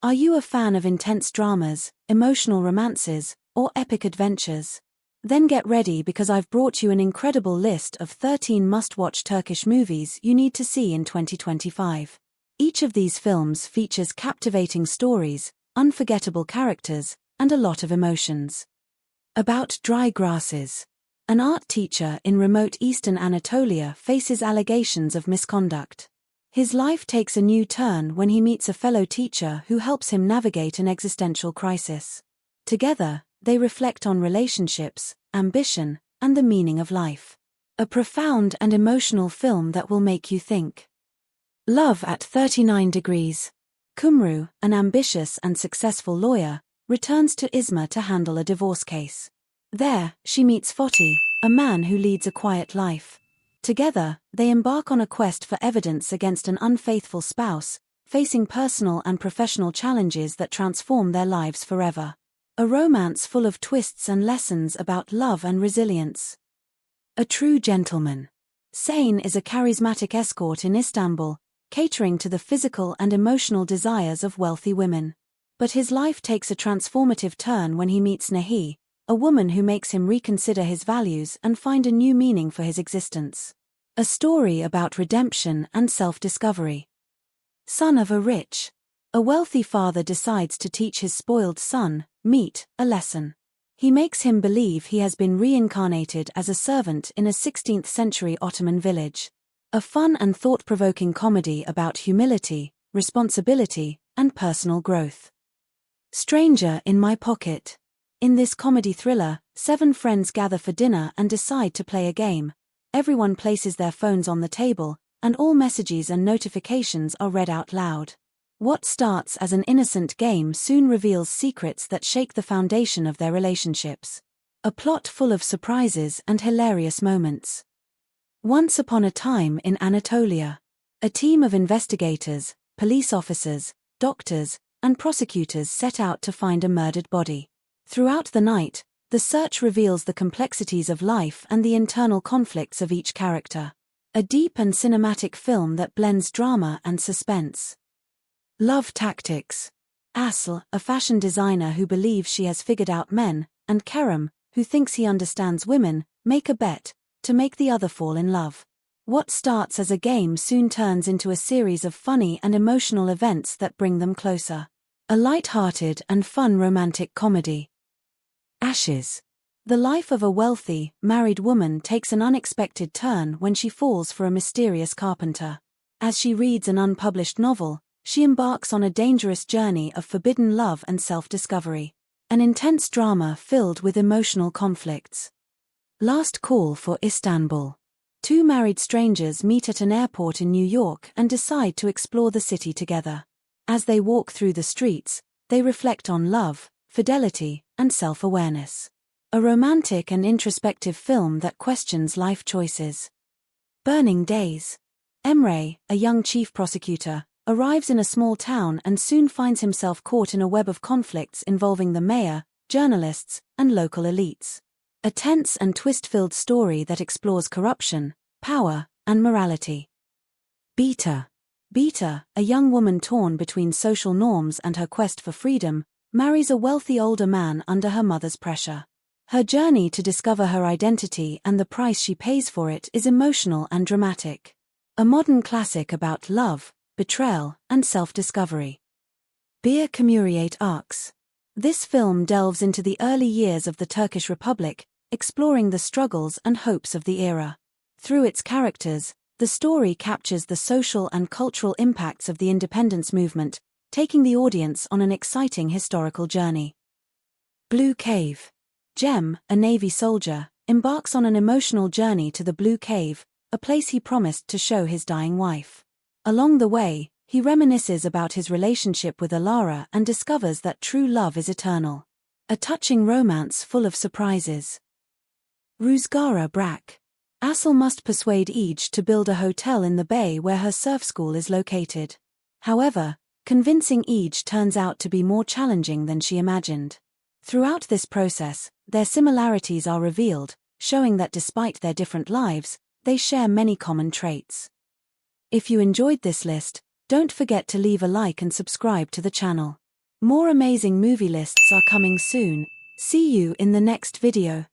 Are you a fan of intense dramas, emotional romances, or epic adventures? Then get ready because I've brought you an incredible list of 13 must-watch Turkish movies you need to see in 2025. Each of these films features captivating stories, unforgettable characters, and a lot of emotions. About Dry Grasses. An art teacher in remote eastern Anatolia faces allegations of misconduct. His life takes a new turn when he meets a fellow teacher who helps him navigate an existential crisis. Together, they reflect on relationships, ambition, and the meaning of life. A profound and emotional film that will make you think. Love at 39 Degrees. Kumru, an ambitious and successful lawyer, returns to Izmir to handle a divorce case. There, she meets Fatih, a man who leads a quiet life. Together, they embark on a quest for evidence against an unfaithful spouse, facing personal and professional challenges that transform their lives forever. A romance full of twists and lessons about love and resilience. A True Gentleman. Zayn is a charismatic escort in Istanbul, catering to the physical and emotional desires of wealthy women. But his life takes a transformative turn when he meets Nehi, a woman who makes him reconsider his values and find a new meaning for his existence. A story about redemption and self-discovery. Son of a Rich. A wealthy father decides to teach his spoiled son, Meet, a lesson. He makes him believe he has been reincarnated as a servant in a 16th century Ottoman village. A fun and thought-provoking comedy about humility, responsibility, and personal growth. Stranger in My Pocket. In this comedy thriller, 7 friends gather for dinner and decide to play a game. Everyone places their phones on the table, and all messages and notifications are read out loud. What starts as an innocent game soon reveals secrets that shake the foundation of their relationships. A plot full of surprises and hilarious moments. Once Upon a Time in Anatolia. A team of investigators, police officers, doctors, and prosecutors set out to find a murdered body. Throughout the night, the search reveals the complexities of life and the internal conflicts of each character. A deep and cinematic film that blends drama and suspense. Love Tactics. Asl, a fashion designer who believes she has figured out men, and Kerem, who thinks he understands women, make a bet to make the other fall in love. What starts as a game soon turns into a series of funny and emotional events that bring them closer. A light-hearted and fun romantic comedy. Ashes. The life of a wealthy, married woman takes an unexpected turn when she falls for a mysterious carpenter. As she reads an unpublished novel, she embarks on a dangerous journey of forbidden love and self-discovery. An intense drama filled with emotional conflicts. Last Call for Istanbul. 2 married strangers meet at an airport in New York and decide to explore the city together. As they walk through the streets, they reflect on love, fidelity, and self-awareness. A romantic and introspective film that questions life choices. Burning Days. Emre, a young chief prosecutor, arrives in a small town and soon finds himself caught in a web of conflicts involving the mayor, journalists, and local elites. A tense and twist-filled story that explores corruption, power, and morality. Beta. Beta, a young woman torn between social norms and her quest for freedom, marries a wealthy older man under her mother's pressure. Her journey to discover her identity and the price she pays for it is emotional and dramatic. A modern classic about love, betrayal, and self-discovery. Bir Cumhuriyet Arcs. This film delves into the early years of the Turkish Republic, exploring the struggles and hopes of the era. Through its characters, the story captures the social and cultural impacts of the independence movement, taking the audience on an exciting historical journey. Blue Cave. Jem, a Navy soldier, embarks on an emotional journey to the Blue Cave, a place he promised to show his dying wife. Along the way, he reminisces about his relationship with Alara and discovers that true love is eternal. A touching romance full of surprises. Ruzgara Brak. Asl must persuade Ege to build a hotel in the bay where her surf school is located. However, convincing Ege turns out to be more challenging than she imagined. Throughout this process, their similarities are revealed, showing that despite their different lives, they share many common traits. If you enjoyed this list, don't forget to leave a like and subscribe to the channel. More amazing movie lists are coming soon. See you in the next video.